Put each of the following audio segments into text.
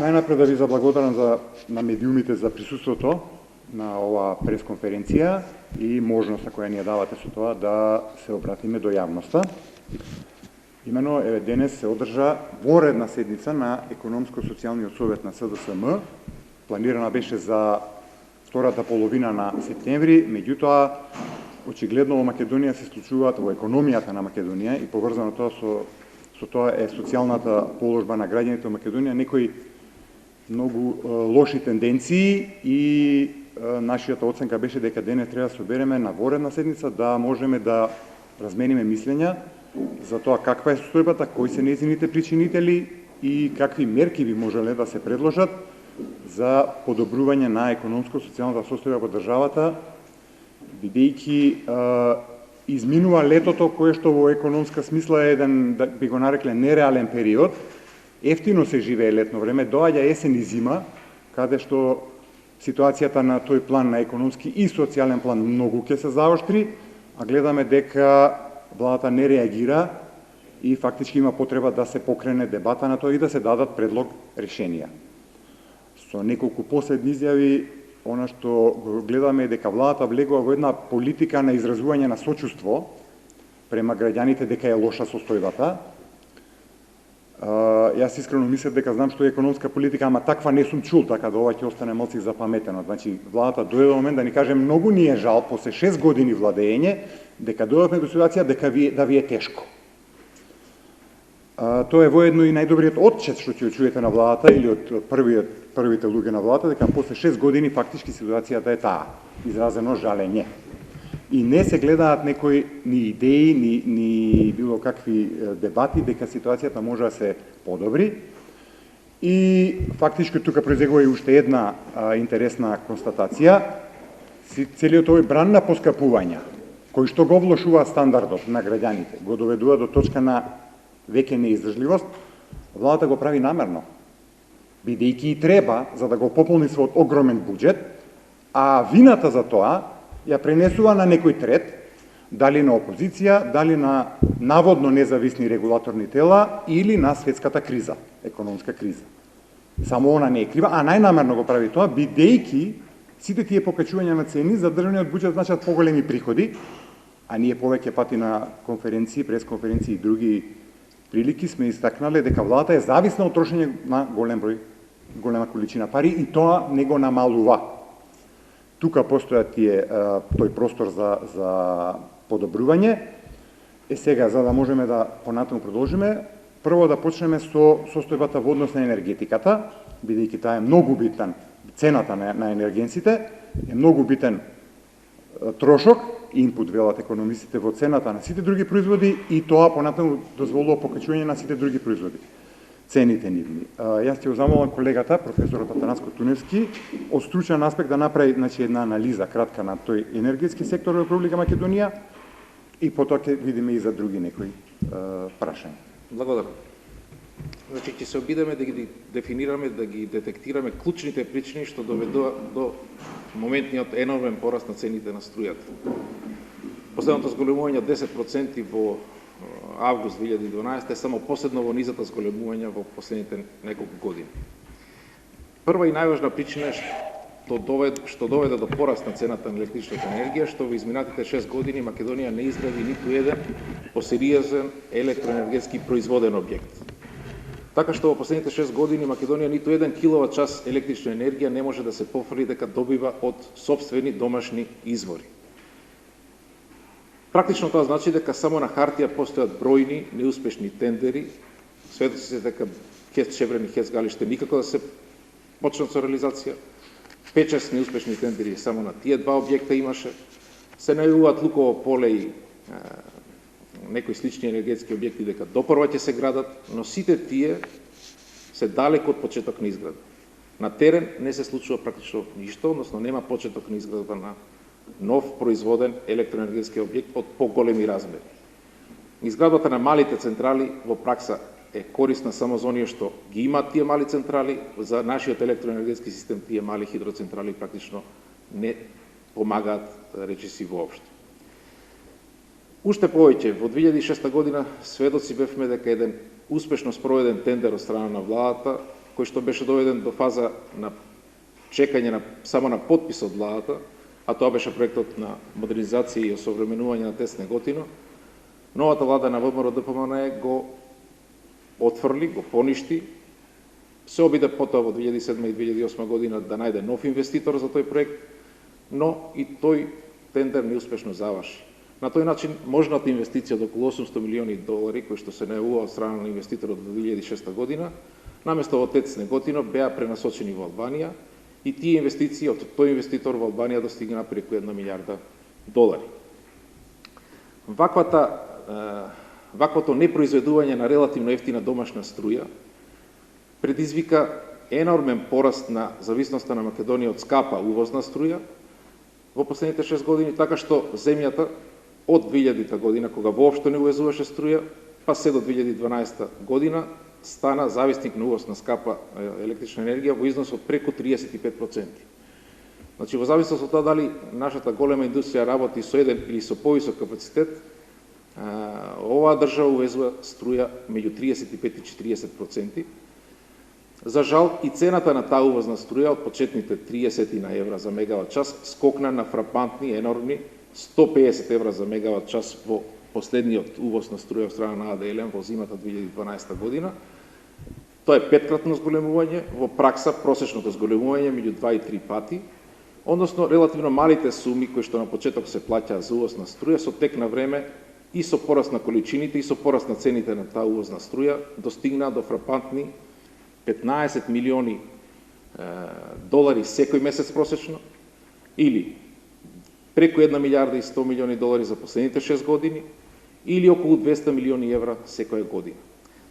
Најнапред да ви заблагодарам на медиумите за присуството на оваа пресконференција и можноста која ни ја давате со тоа да се обратиме до јавноста. Имено, денес се одржа воредна седница на Економско-социјалниот совет на СДСМ. Планирана беше за втората половина на септември, меѓутоа, очигледно во Македонија се случуваат, во економијата на Македонија и поврзано тоа со тоа е социјалната положба на граѓаните во Македонија, некои многу лоши тенденции и нашијата оценка беше дека денес треба да се собереме на воредна седница да можеме да размениме мислења за тоа каква е состојбата, кои се нејзините причинители и какви мерки би можеле да се предложат за подобрување на економско-социјалната состојба во државата, бидејќи изминува летото кое што во економска смисла е еден, да би го нарекле, нереален период. Ефтино се живее летно време, доаѓа есен и зима, каде што ситуацијата на тој план, на економски и социјален план, многу ќе се заоштри, а гледаме дека владата не реагира и фактички има потреба да се покрене дебата на тоа и да се дадат предлог решенија. Со неколку последни изјави, она што го гледаме е дека владата влегува во една политика на изразување на сочувство према граѓаните дека е лоша состојбата. Јас искрено мислев дека знам што е економска политика, ама таква не сум чул, така да ова ќе остане малку запаметено. Значи, владата дојде момент да ни каже многу ни е жал, после 6 години владење, дека дојдовме до ситуација дека да ви е тешко. Тоа е воедно и најдобриот отчет што ќе чуете на владата или од првите луѓе на владата, дека после 6 години фактички ситуацијата е таа, изразено жалење. И не се гледаат некои ни идеи, ни било какви дебати дека ситуацијата може да се подобри. И фактички тука произлегува и уште една интересна констатација. Целиот овој бран на поскапувања, кој што го влошува стандардот на граѓаните, го доведува до точка на веќе неиздржливост, владата го прави намерно, бидејќи и треба за да го пополни својот огромен буџет, а вината за тоа ја пренесува на некој трет, дали на опозиција, дали на наводно независни регулаторни тела или на светската криза, економска криза. Само она не е крива, а најнамерно го прави тоа, бидејќи сите тие покачувања на цени за државниот буџет значат поголеми приходи, а ние повеќе пати на конференции, пресконференции и други прилики сме истакнале дека владата е зависна од трошење на голема количина пари и тоа не го намалува. Тука постојат тој простор за подобрување. Сега, за да можеме да понатаму продолжиме, прво да почнеме со состојбата во однос на енергетиката, бидејќи таа е многу битен, цената на енергенците е многу битен трошок, инпут велат економистите во цената на сите други производи и тоа понатаму дозволува покачување на сите други производи. Цените нивни. Јас ќе го замолам колегата, професорот Атанаско Туневски, од стручен аспект да направи една анализа кратка на тој енергетски сектор во Република Македонија и потоа ќе видиме и за други некои прашања. Благодарам. Значи, ќе се обидеме да ги дефинираме, да ги детектираме клучните причини што доведува до моментниот енормен пораст на цените на струјата. Последното зголемување од 10% во август 2012 е само последно во низата зголемување во последните неколку години. Прва и најважна причина е што доведе до пораст на цената на електричната енергија, што во изминатите 6 години Македонија не изгради ниту еден посериозен електроенергетски производен објект. Така што во последните 6 години Македонија ниту еден киловат час електрична енергија не може да се пофрли дека добива од сопствени домашни извори. Практично тоа значи дека само на хартија постојат бројни неуспешни тендери, сведоци се дека ХЕЦ Шебрен и ХЕЦ Галиште никако да се почнат со реализација. 5-6 неуспешни тендери само на тие два објекта имаше. Се најавуваат Луково поле и некои слични енергетски објекти дека допрва ќе се градат, но сите тие се далеку од почеток на изграда. На терен не се случува практично ништо, односно нема почеток на изградба на нов производен електроенергетски објект од поголеми размери. Изградбата на малите централи во пракса е корисна само за оние што ги имаат тие мали централи, за нашиот електроенергетски систем тие мали хидроцентрали практично не помагаат речиси воопшто. Уште повеќе, во 2006 година сведоци бевме дека еден успешно спроведен тендер од страна на владата кој што беше доведен до фаза на чекање само на подпис од владата, а тоа беше проектот на модернизација и осовременување на ТЕЦ Неготино, новата влада на ВМРО-ДПМНЕ го отфрли, го поништи, се обиде потоа во 2007 и 2008 година да најде нов инвеститор за тој проект, но и тој тендер неуспешно заврши. На тој начин можната инвестиција од околу 800 милиони долари, кои што се најавува од страна на инвеститорот во 2006 година, наместо во ТЕЦ Неготино беа пренасочени во Албанија и тие инвестиции од тој инвеститор во Албанија достигна преку 1 милиарда долари. Ваквото непроизведување на релативно ефтина домашна струја предизвика енормен пораст на зависноста на Македонија од скапа увозна струја во последните 6 години, така што земјата од 2000 година, кога воопшто не увезуваше струја, па се до 2012 година, стана зависник на увоз на скапа електрична енергија во износ од преку 35%. Значи, во зависност од тоа дали нашата голема индустрија работи со еден или со повисок капацитет, оваа држава увезува струја меѓу 35 и 40%. За жал, и цената на таа увозна струја од почетните 30 на евра за мегават час скокна на фрапантни, енормни 150 евра за мегават час во последниот увоз на струја од страна на АД Елем во зимата 2012 година. Тоа е петкратно зголемување, во пракса просечното зголемување меѓу 2 и 3 пати, односно релативно малите суми кои што на почеток се плаќаа за увоз на струја со тек на време и со пораст на количините и со пораст на цените на таа увозна струја достигнаа до фрапантни 15 милиони долари секој месец просечно, или преку 1 милиарда и 100 милиони долари за последните 6 години, или околу 200 милиони евра секоја година.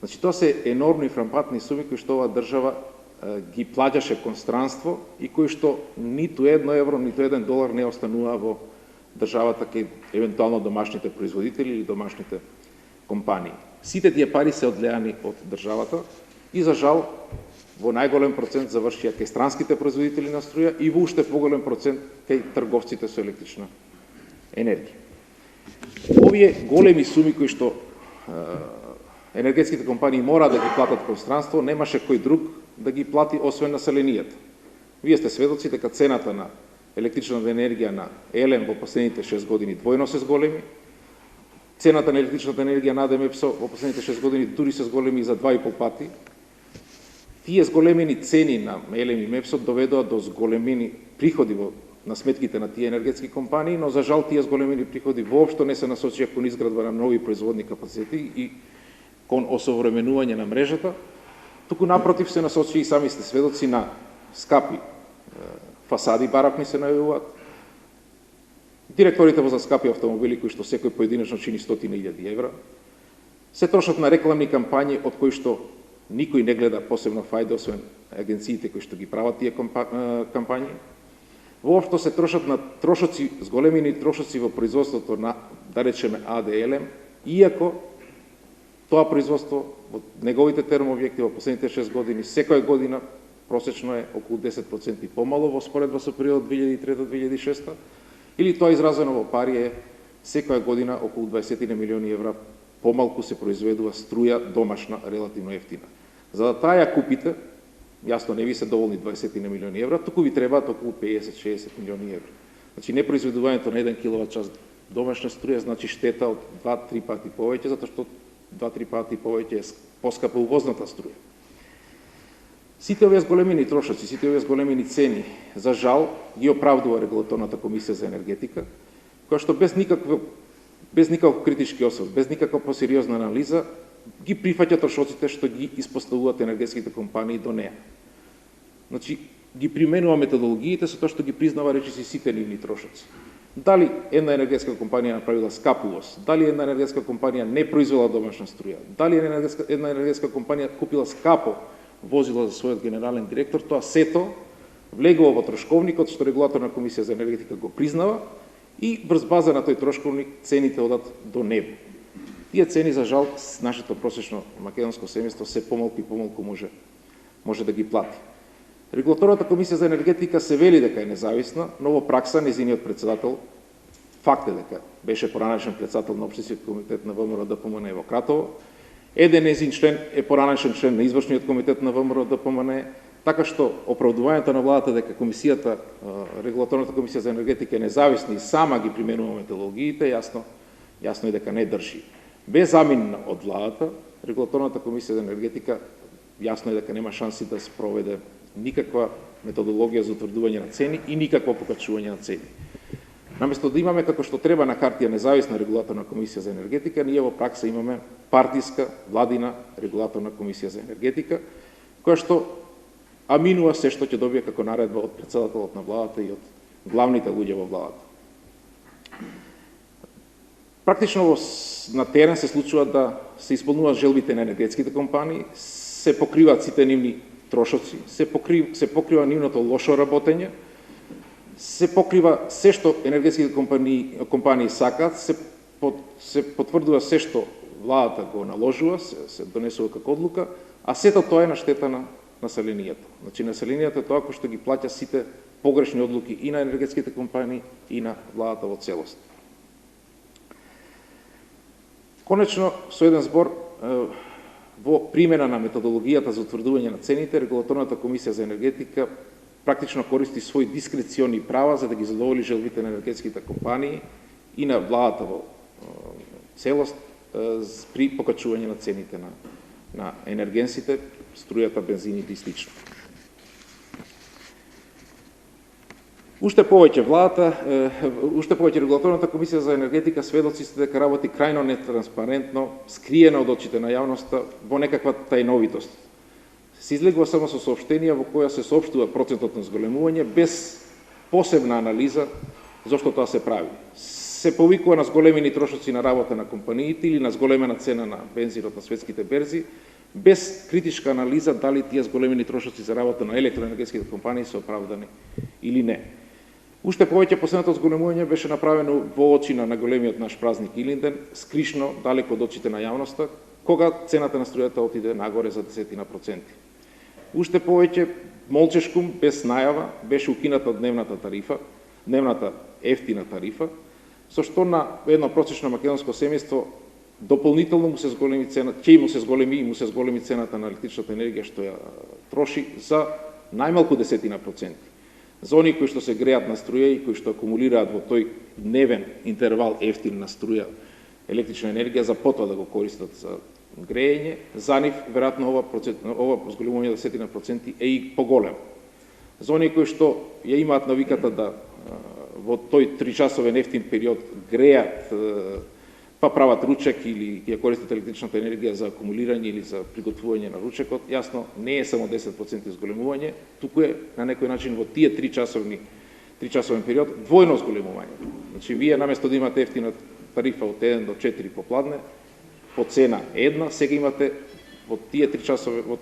Значи, тоа се енормни фрапантни суми кои што оваа држава ги плаќаше констранство и кои што ниту 1 евро, ниту 1 долар не останува во државата кај евентуално домашните производители или домашните компании. Сите тие пари се одлеани од државата и за жал во најголем процент завршија кај странските производители на струја и во уште поголем процент кај трговците со електрична енергија. Овие големи суми кои што енергетските компании мора да ги платат констранство, немаше кој друг да ги плати освен населението. Вие сте сведоци дека цената на електричната енергија на Елем во последните 6 години двојно се зголеми. Цената на електричната енергија на АДМЕПСО во последните 6 години дури се зголеми за 2,5 пати. Тие зголемени цени на Елем и МЕПСО доведоа до зголемени приходи на сметките на тие енергетски компании, но за жал тие зголемени приходи воопшто не се насочија кон изградба на нови производни капацитети и кон осовременување на мрежата, туку напротив се насочи и сами сте сведоци на скапи фасади баракни се најавуваат. Директорите возат скапи автомобили кои што секој поединечно чини 100.000 евра. Се трошат на рекламни кампањи од кои што никој не гледа посебно фајда, освен агенциите кои што ги прават тие кампањи. Воопшто се трошат на трошоци, зголемени трошоци во производството на, да речеме, АД Елем, иако тоа производство во неговите термообјекти во последните 6 години, секоја година просечно е околу 10% помало во споредба со период 2003-2006, или тоа изразено во пари е секоја година околу 20 милиони евра помалку се произведува струја домашна релативно ефтина. За да таа ја купите, јасно не ви се доволни 20 милиони евра, туку ви требаат околу 50-60 милиони евра. Значи, непроизведувањето на 1 киловат час домашна струја значи штета од 2-3 пати повеќе, затоа што 2-3 пати повеќе е поскапа увозната струја. Сите овие зголемени трошоци, сите овие зголемени цени, за жал, ги оправдува Регулаторната комисија за енергетика, која што без никаков критички осврт, без никаква посериозна анализа, ги прифаќа трошоците што ги испоставуваат енергетските компании до неа. Значи, ги применува методологиите со тоа што ги признава речиси сите нивни трошоци. Дали една енергетска компанија направила скап увоз, дали една енергетска компанија не произвела домашна струја, дали една енергетска компанија купила скапо возило за својот генерален директор, тоа сето влегува во трошковникот што Регулаторна комисија за енергетика го признава и врз база на тој трошковник цените одат до небо. Тие цени, за жал, нашето просечно македонско семејство се помалку и помалку може да ги плати. Регулаторната комисија за енергетика се вели дека е независна, но во пракса нејзиниот председател, факт е дека беше поранешен председател на Општинскиот комитет на ВМРО-ДПМНЕ во Кратово, Еден незин член е поранешен член на извршниот комитет на ВМРО ДПМН, така што оправдувањето на владата дека комисијата, регулаторната комисија за енергетика е независна и сама ги применува методологиите, јасно е дека не држи. Без замена од владата, регулаторната комисија за енергетика јасно е дека нема шанси да спроведе никаква методологија за утврдување на цени и никакво покачување на цени. Наместо да имаме како што треба на хартија независна регулаторна комисија за енергетика, ние во пракса имаме партиска владина регулаторна комисија за енергетика, која што аминува се што ќе добие како наредба од претседателот на владата и од главните луѓе во владата. Практично на терен се случува да се исполнуваат желбите на енергетските компании, се покриваат сите нивни трошоци, се покрива нивното лошо работење, се покрива се што енергетските компании сакаат, се потврдува се што владата го наложува, се донесува како одлука, а сето тоа е на штета на населението. Значи, населението е тоа кој што ги плаќа сите погрешни одлуки и на енергетските компании и на владата во целост. Конечно, со еден збор, во примена на методологијата за утврдување на цените, регулаторната комисија за енергетика практично користи своји дискрециони права за да ги задоволи желбите на енергетските компании и на владата во целост при покачување на цените на енергенсите, струјата, бензините и слично. Уште повеќе регулаторната комисија за енергетика сведоци сте дека работи крајно нетранспарентно, скриена од очите на јавноста во некаква тајновитост. Се излегува само со соопштенија во која се соопштува процентот на зголемување без посебна анализа зошто тоа се прави. Се повикува на зголемени трошоци на работа на компаниите или на зголемена цена на бензинот на светските берзи, без критичка анализа дали тие зголемени трошоци за работа на електроенергетските компании се оправдани или не. Уште повеќе последното зголемување беше направено во очи на големиот наш празник Илинден, скришно, далеко од очите на јавноста, кога цената на струјата отиде нагоре за 10%. Уште повеќе молчешкум, без најава, беше укината дневната ефтина тарифа, со што на едно просечно македонско семејство дополнително му се зголеми цената на електричната енергија што ја троши за најмалку 10%. За оние кои што се греат на струја и кои што акумулираат во тој дневен интервал ефтин на струја електрична енергија за потоа да го користат за греење, за нив веројатно ова зголемување за 10% е и поголем. За оние кои што ја имаат навиката да во тој 3-часовен ефтин период греат, па прават ручек или ја користат електричната енергија за акумулирање или за приготвување на ручекот, јасно не е само 10% зголемување, туку е на некој начин во тие 3-часовен период двојно зголемување. Значи, вие наместо да имате ефтина тарифа од 1 до 4 попладне, по цена 1, сега имате во тој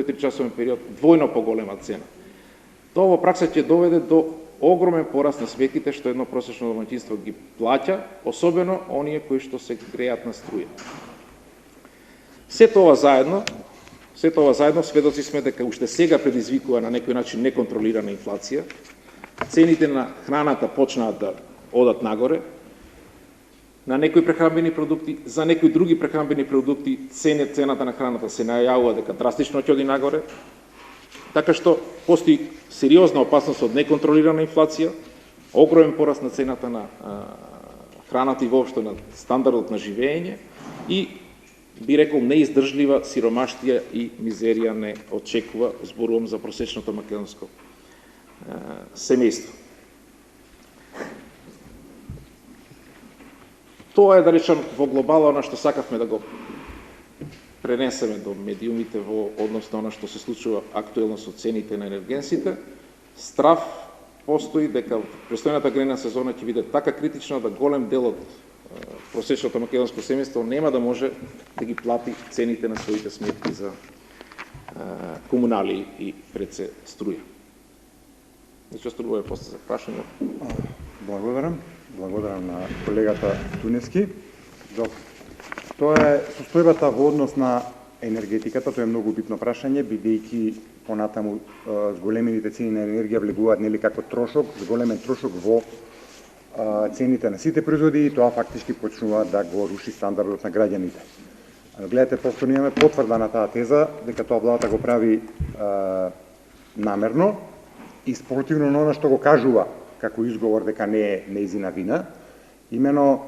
3-часовен период двојно поголема цена. Тоа во пракса ќе доведе до огромен пораст на сметките што едно просечно домаќинство ги плаќа, особено оние кои што се греат на струја. Се тоа заедно сведоци сме дека уште сега предизвикува на некој начин неконтролирана инфлација. Цените на храната почнаат да одат нагоре. На некои прехранбени продукти, за некои други прехранбени продукти цената на храната се најавува дека драстично ќе оди нагоре. Така што постои сериозна опасност од неконтролирана инфлација, огромен пораст на цената на храната и воопшто на стандардот на живење и, би рекол, неиздржлива сиромаштија и мизерија не очекува, зборувам за просечното македонско семејство. Тоа е, да речам, во глобала она што сакавме да го пренесеме до медиумите во однос на она што се случува актуелно со цените на енергенсите. Страв постои дека престојната грејна сезона ќе биде така критична да голем дел од просечното македонско семејство нема да може да ги плати цените на своите сметки за комунали и пред се струја. Нече струва после за прашање. Благодарам на колегата Туневски. Тоа е состојбата во однос на енергетиката, тоа е многу битно прашање, бидејќи понатаму зголемените цени на енергија влегуваат нели како трошок, зголемен трошок во цените на сите производи и тоа фактички почнува да го руши стандардот на граѓаните. Гледате, повторно имаме потврда на таа теза, дека тоа владата го прави намерно и спротивно на она што го кажува како изговор дека не е неизина вина. Имено,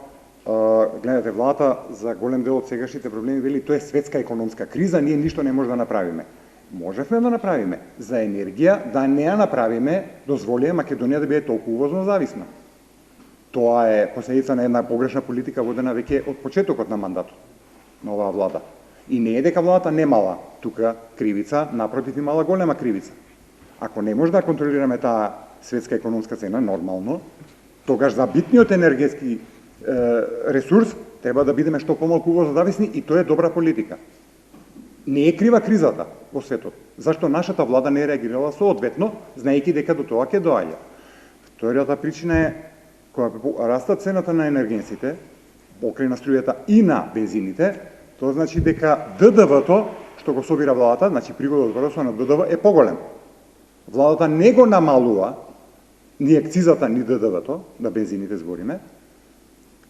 гледате, владата за голем дел од сегашните проблеми вели тоа е светска економска криза, ние ништо не може да направиме. Можевме да направиме. За енергија да не ја направиме, дозволија Македонија да биде толку увозно зависна. Тоа е последица на една погрешна политика водена веќе од почетокот на мандатот на оваа влада. И не е дека владата немала тука кривица, напротив имала голема кривица. Ако не може да контролираме таа светска економска цена, нормално, тогаш за битниот енергетски ресурс треба да бидеме што помалку увозозависни и тоа е добра политика. Не е крива кризата во светот. Зашто нашата влада не реагирала соодветно, знаејќи дека до тоа ќе доаѓа. Втората причина е кога раста цената на енергенсите, покрај на струјата и на бензините, тоа значи дека ДДВ-то што го собира владата, значи приходот од на ДДВ е поголем. Владата не го намалува ни акцизата, ни ДДВ-то, на бензините збориме,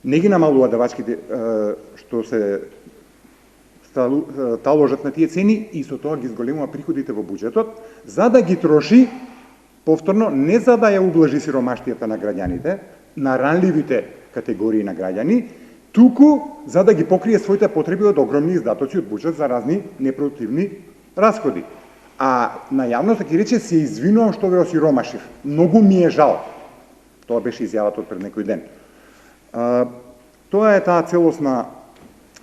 не ги намалува давачките што се таложат на тие цени и со тоа ги зголемува приходите во буџетот, за да ги троши повторно не за да ја ублажи сиромаштијата на граѓаните, на ранливите категории на граѓани, туку за да ги покрие своите потреби од огромни издатоци од буџет за разни непродуктивни расходи. А на јавноста ќе рече се извинувам што ве осиромашив. Многу ми е жал. Тоа беше изјавата од пред некој ден. Тоа е таа целосна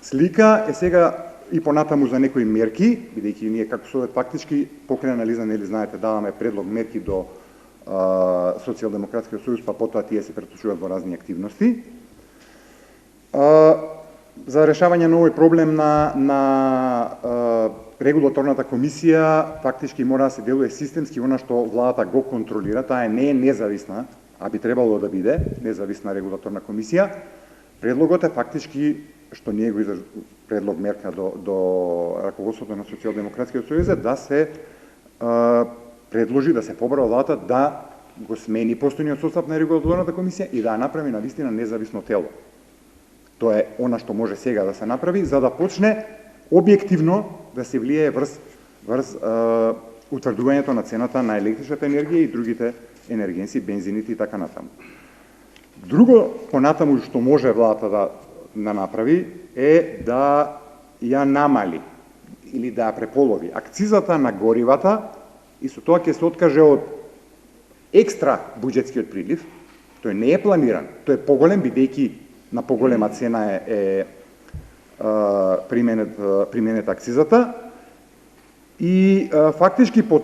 слика. Сега и понатаму за некои мерки, бидејќи ние како Совет фактички покрај анализа, нели знаете, даваме предлог мерки до Социјалдемократскиот сојуз, па потоа тие се преточуваат во разни активности. За решавање на овој проблем на регулаторната комисија, фактички мора да се делува системски она што владата го контролира, таа не е независна, а би требало да биде независна регулаторна комисија. Предлогот е фактички што ние го предлог мерка до раководството на Социјалдемократскиот сојуз да се предложи да се побара владата да го смени постојниот состав на регулаторната комисија и да ја направи навистина независно тело. Тоа е она што може сега да се направи за да почне објективно да се влијае врз утврдувањето на цената на електричната енергија и другите енергенси, бензините и така натаму. Друго понатаму што може владата да направи е да ја намали или да ја преполови акцизата на горивата и со тоа ќе се откаже од екстра буџетскиот прилив. Тој не е планиран, тој е поголем бидејќи на поголема цена е применета акцизата и фактички со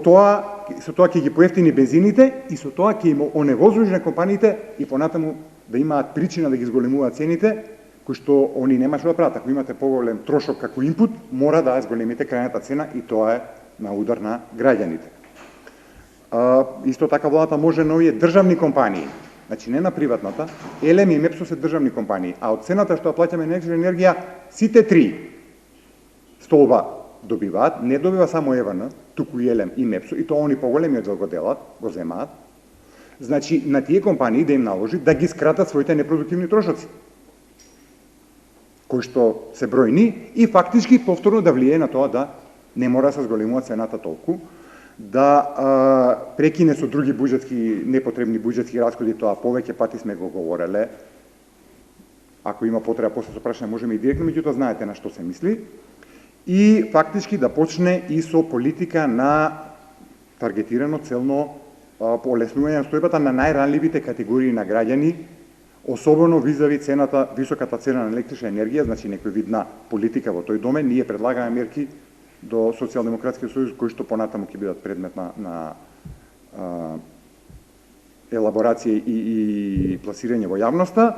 тоа ќе ги поевтини бензините и со тоа ќе им оневозложи на компаниите и понатаму да имаат причина да ги зголемуваат цените, кои што они нема што да прават. Ако имате поголем трошок како инпут, мора да зголемите крајната цена и тоа е на удар на граѓаните. Исто така владата може на овие државни компании, значи не на приватната, Елем и Мепсо се државни компании, а од цената што плаќаме на електрична енергија, сите три столба добиваат, не добива само ЕВН, туку и Елем и Мепсо, и тоа они поголемиот дел го делат, го земаат. Значи на тие компании да им наложи да ги скратат своите непродуктивни трошоци, кои што се бројни и фактички повторно да влијае на тоа да не мора да се зголемува цената толку, да прекине со други непотребни буџетски расходи, тоа повеќе пати сме го говореле. Ако има потреба после со прашање можеме и директно, меѓутоа знаете на што се мисли. И фактички да почне и со политика на таргетирано целно полеснување на стојбата на најранливите категории на граѓани, особено визави високата цена на електрична енергија, значи некој вид на политика во тој домен. Ние предлагаме мерки до Социјалдемократскиот сојуз кои што понатаму ќе бидат предмет на елаборација и пласирање во јавноста.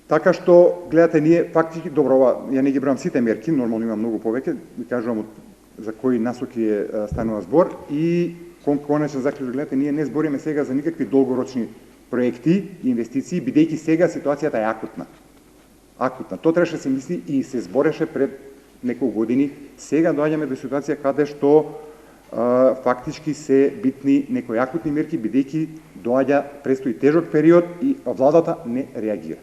Така што, гледате, ние фактички, добро, ја не ги бројам сите мерки, нормално има многу повеќе, ви кажувам за кои насоки станува збор и конечен заклучок, гледате, ние не збориме сега за никакви долгорочни проекти и инвестиции, бидејќи сега ситуацијата е акутна. Акутна. Тоа требаше да се мисли и се збореше пред неколку години. Сега доаѓаме до ситуација каде што фактички се битни некои акутни мерки, бидејќи предстои тежок период и владата не реагира.